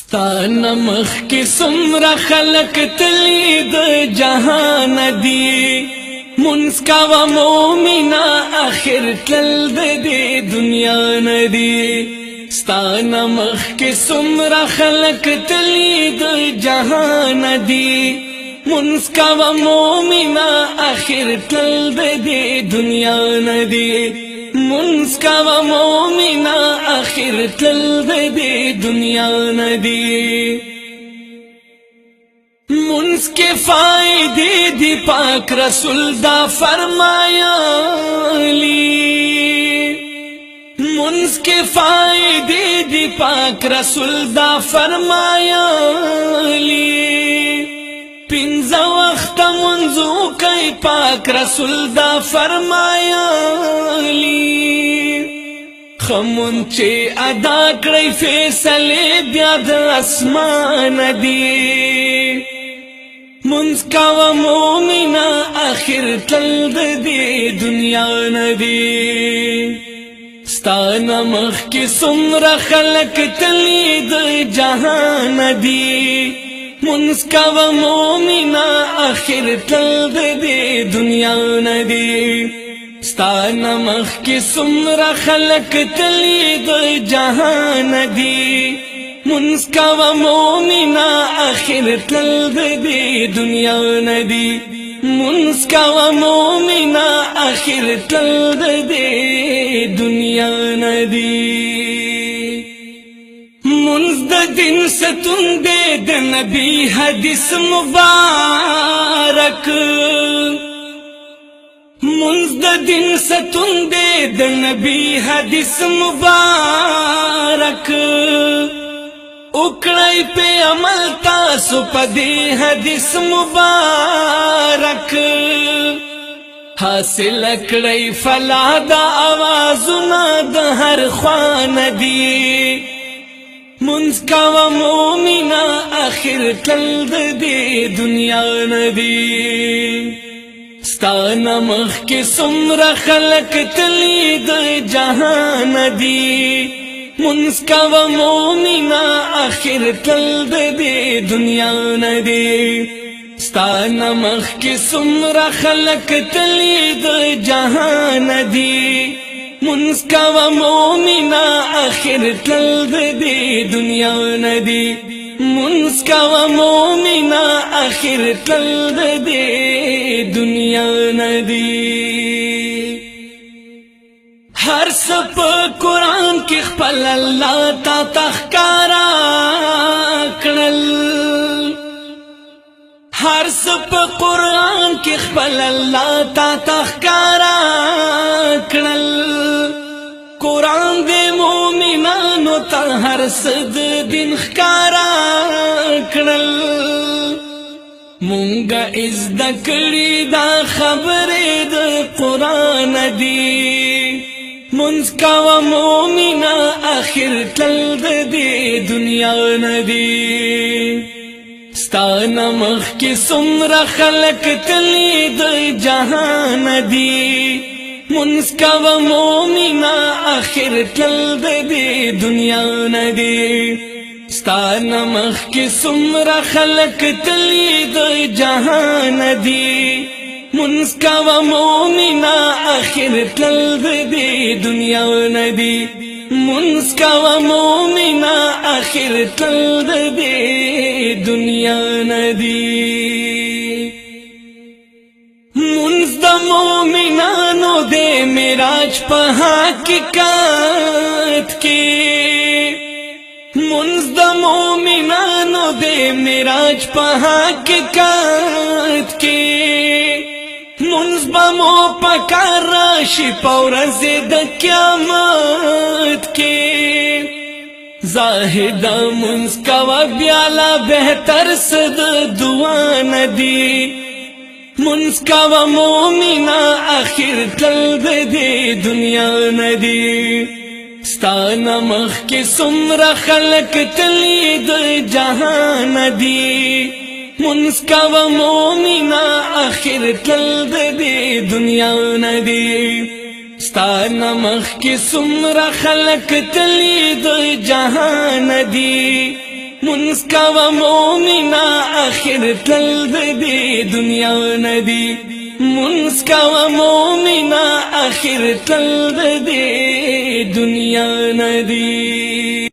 ستانه مخ کې څومره خلق تللی د جهان دی منځ کوه مومنه اخر تلل د دې دنیا نه دی ستانه مخ کې څومره خلق تللی د جهان دی منځ کوه مومنه اخر تلل د دې دنیا نه دی منځ کوه مومنه اخر تلل د دې دنیا نه دی منځ کې فائدې دی پاک رسول دا فرمایلی منځ کې فائدې دی پاک رسول دا فرمایلی پنځه وخت منځو کوي پاک رسول دا فرمایلی خمون چې ادا کړی فیصلې بیا د اسمان دی منځ کوه مومنه اخر تل د دې دنیا نه دی ستانه مخ کې څومره خلق تللی د جهان دی منځ کوه مومنه اخر تل د دې دنیا نه دی ستانه مخ کې څومره خلق تللی د جهان دی منځ کوه مومنه اخر تل د دې دنیا نه دی منځ کوه مومنه اخر تل د دې دنیا نه دی منځ د دین ستون دې د نبی حدیث مبارک منځ د دین ستون دې د نبی حدیث مبارک اکڑائی پہ عمل تاسو پا دی حدیث مبارک حاصل اکڑائی فلا دا آوازنا دا ہر خوان دی منځ کوه مومنه اخر تل د دې دنیا نه دی ستانه مخ کې څومره خلق تللی د جهان دی منځ کوه مومنه اخر تل د دې دنیا نه دی ستانه مخ کې څومره خلق تللی د جهان دی منځ کوه مومنه اخر تل د دې دنیا نه دی منځ کوه مومنه اخر تل د دې دنیا نه دی هر څه په قرآن کې خپل الله تا تخکارا کړل هر څه په قرآن کې خپل الله تا تخکارا کړل قرآن دې مومنانو ته هر څه د دین ښکارا کړل مونږه زده کړې دا خبرې د قرآن دي منځ کوه مومنه اخر تل د دې دنیا نه دی ستانه مخ کې څومره خلق تللی د جهان دی منځ کوه مومنه اخر تل د دې دنیا نه دی ستانه مخ کې څومره خلق تللی د جهان دی منځ کوه مومنه اخر تل د دې دنیا نه دی منځ کوه مومنه اخر تل د دې دنیا نه دی منځ د مومنانو د معراج په حقیقت کې منځ د مومنانو د معراج په حقیقت کې منځ به مو پکار راشي په ورځې د قیامت کې زاهده منځ کوه بیا لا بهتر څه د دعا نه دی منځ کوه مومنه اخر تل د دې دنیا نه دی ستانه مخ کې څومره خلق تللی د جهان دی منځ کوه مومنه اخر تل د دې دنیا نه دی ستانه مخ کې څومره خلق تللی د جهان دی منسکا و مومنا آخر تل دی دنیا ندی منسکا و مومنا آخر تل دی دنیا ندی